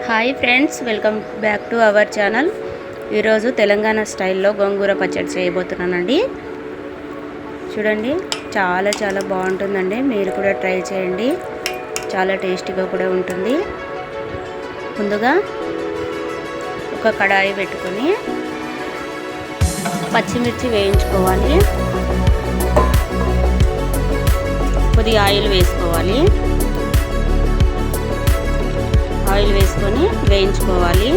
Hi friends, welcome back to our channel. ఈరోజు తెలంగాణ స్టైల్లో గోంగూర పచ్చడి చేయబోతున్నానండి. చూడండి, చాలా చాలా బాగుంటుందండి. మీరు కూడా ట్రై చేయండి, చాలా టేస్టీగా కూడా ఉంటుంది. ముందుగా ఒక కడాయి పెట్టుకొని పచ్చిమిర్చి వేయించుకోవాలి. కొద్దిగా ఆయిల్ వేసుకోవాలి. ఆయిల్ వేసుకొని వేయించుకోవాలి.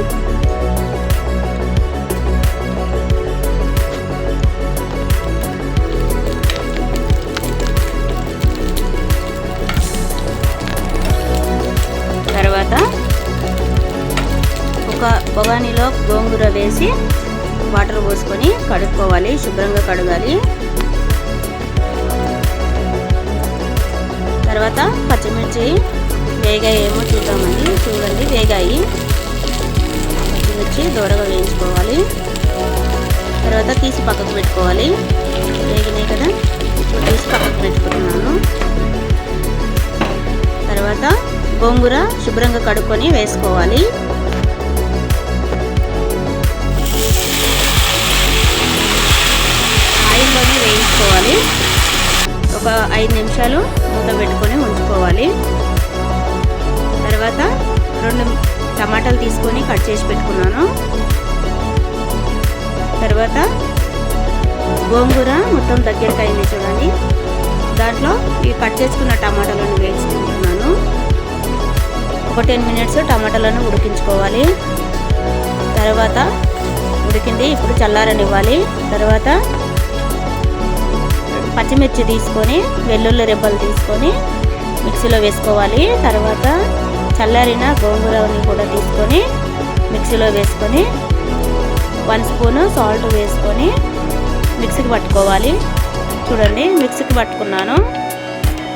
తర్వాత ఒక బగానిలో గోంగూర వేసి వాటర్ పోసుకొని కడుక్కోవాలి. శుభ్రంగా కడగాలి. తర్వాత పచ్చిమిర్చి వేగాయేమో చూద్దామండి. చూడండి, వేగాయి. పచ్చిమిర్చి దూరగా వేయించుకోవాలి. తర్వాత తీసి పక్కకు పెట్టుకోవాలి. వేగినాయి కదా, ఇప్పుడు తీసి పక్కకు పెట్టుకుంటున్నాను. తర్వాత గోంగూర శుభ్రంగా కడుక్కొని వేసుకోవాలి. ఆయిల్లోనే వేయించుకోవాలి. ఒక 5 నిమిషాలు మూత పెట్టుకొని ఉంచుకోవాలి. తర్వాత 2 టమాటాలు తీసుకొని కట్ చేసి పెట్టుకున్నాను. తర్వాత గోంగూర మొత్తం దగ్గరికి అయింది చూడండి. దాంట్లో ఈ కట్ చేసుకున్న టమాటాలను వేసుకుంటున్నాను. ఒక 10 మినిట్స్ టమాటాలను ఉడికించుకోవాలి. తర్వాత ఉడికింది, ఇప్పుడు చల్లారనివ్వాలి. తర్వాత పచ్చిమిర్చి తీసుకొని వెల్లుల్లి రెబ్బలు తీసుకొని మిక్సీలో వేసుకోవాలి. తర్వాత చల్లారిన గోంగూరని కూడా తీసుకొని మిక్సీలో వేసుకొని 1 స్పూను సాల్ట్ వేసుకొని మిక్సీకి పట్టుకోవాలి. చూడండి, మిక్సీకి పట్టుకున్నాను.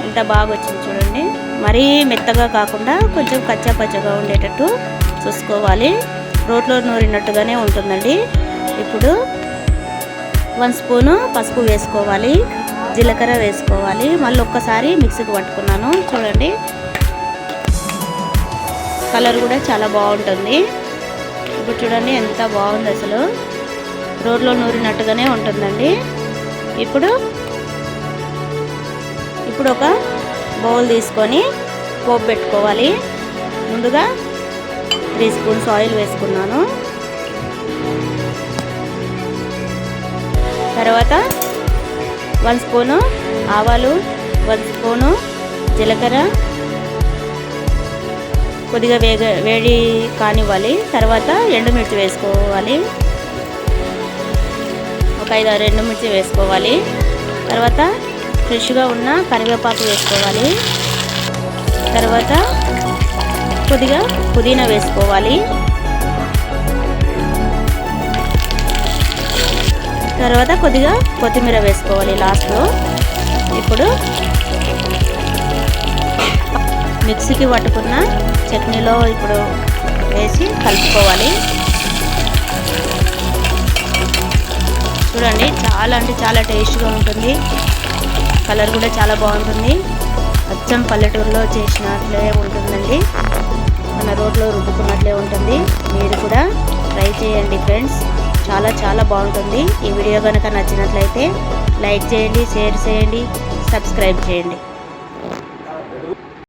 ఇంత బాగా వచ్చింది చూడండి. మరీ మెత్తగా కాకుండా కొంచెం కచ్చా పచ్చగా ఉండేటట్టు చూసుకోవాలి. రోట్లో నూరినట్టుగానే ఉంటుందండి. ఇప్పుడు 1 స్పూను పసుపు వేసుకోవాలి. జీలకర్ర వేసుకోవాలి. మళ్ళీ ఒక్కసారి మిక్సీకి పట్టుకున్నాను. చూడండి, కలర్ కూడా చాలా బాగుంటుంది. ఇప్పుడు చూడండి ఎంత బాగుంది, అసలు రోట్లో నూరినట్టుగానే ఉంటుందండి. ఇప్పుడు ఒక బౌల్ తీసుకొని పోపు పెట్టుకోవాలి. ముందుగా 3 స్పూన్స్ ఆయిల్ వేసుకున్నాను. తర్వాత 1 స్పూను ఆవాలు, 1 స్పూను జీలకర్ర కొద్దిగా వేడి కానివ్వాలి. తర్వాత ఎండుమిర్చి వేసుకోవాలి. ఒక 5-6 ఎండుమిర్చి వేసుకోవాలి. తర్వాత ఫ్రెష్గా ఉన్న కరివేపాకు వేసుకోవాలి. తర్వాత కొద్దిగా పుదీనా వేసుకోవాలి. తర్వాత కొద్దిగా కొత్తిమీర వేసుకోవాలి లాస్ట్లో. ఇప్పుడు మిక్సీకి పట్టుకున్న చట్నీలో ఇప్పుడు వేసి కలుపుకోవాలి. చూడండి, చాలా అంటే చాలా టేస్ట్గా ఉంటుంది. కలర్ కూడా చాలా బాగుంటుంది. అచ్చం పల్లెటూరులో చేసినట్లే ఉంటుందండి. మన రోట్లో రుబ్బుకున్నట్లే ఉంటుంది. మీరు కూడా ట్రై చేయండి ఫ్రెండ్స్, చాలా చాలా బాగుంటుంది. ఈ వీడియో కనుక నచ్చినట్లయితే లైక్ చేయండి, షేర్ చేయండి, సబ్స్క్రైబ్ చేయండి.